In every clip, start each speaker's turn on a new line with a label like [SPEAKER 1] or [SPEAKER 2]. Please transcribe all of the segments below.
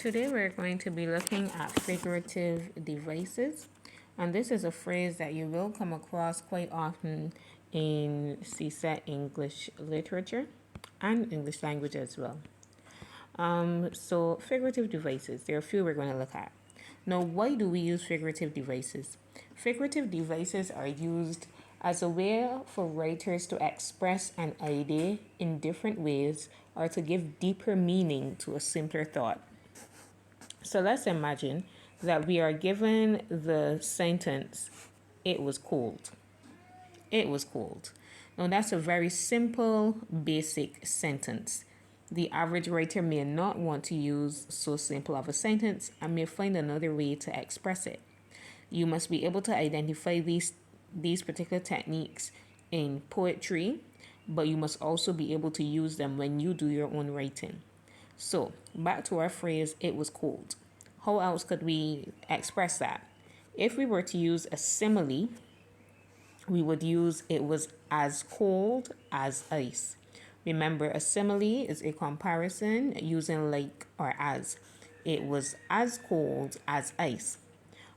[SPEAKER 1] Today we're going to be looking at figurative devices, and this is a phrase that you will come across quite often in CSET English literature and English language as well. So figurative devices, there are a few we're going to look at. Now, why do we use figurative devices? Figurative devices are used as a way for writers to express an idea in different ways or to give deeper meaning to a simpler thought. So let's imagine that we are given the sentence, it was cold. It was cold. Now that's a very simple, basic sentence. The average writer may not want to use so simple of a sentence and may find another way to express it. You must be able to identify these particular techniques in poetry, but you must also be able to use them when you do your own writing. So, back to our phrase, it was cold. How else could we express that? If we were to use a simile, we would use it was as cold as ice. Remember, a simile is a comparison using like or as. It was as cold as ice.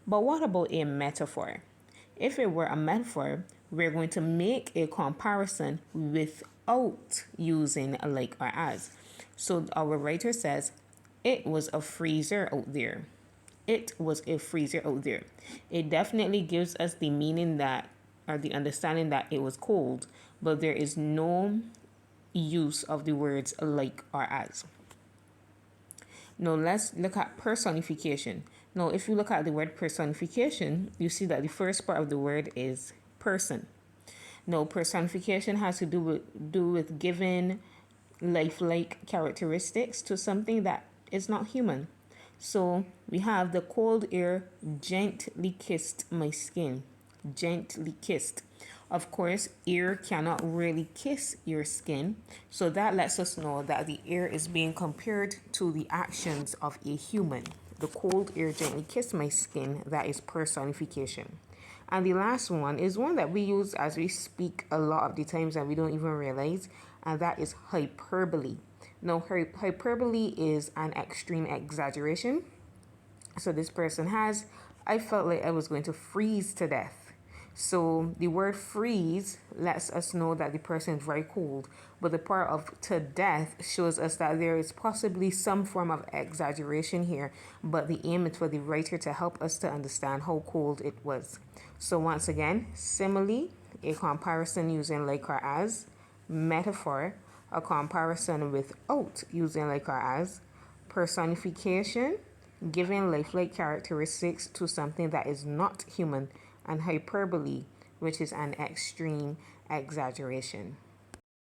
[SPEAKER 1] But what about a metaphor? If it were a metaphor, we're going to make a comparison without using a like or as. So our writer says, it was a freezer out there. It was a freezer out there. It definitely gives us the meaning that, or the understanding that it was cold, but there is no use of the words like or as. Now let's look at personification. Now, if you look at the word personification, you see that the first part of the word is person. Now, personification has to do with giving lifelike characteristics to something that is not human. So we have the cold air gently kissed my skin. Gently kissed. Of course, air cannot really kiss your skin, so that lets us know that the air is being compared to the actions of a human. The cold air gently kissed my skin, that is personification. And the last one is one that we use as we speak a lot of the times and we don't even realize, and that is hyperbole. Now, hyperbole is an extreme exaggeration. So this person has, I felt like I was going to freeze to death. So the word freeze lets us know that the person is very cold, but the part of to death shows us that there is possibly some form of exaggeration here, but the aim is for the writer to help us to understand how cold it was. So once again, simile, a comparison using like or as. Metaphor, a comparison without using like or as. Personification, giving lifelike characteristics to something that is not human. And hyperbole, which is an extreme exaggeration.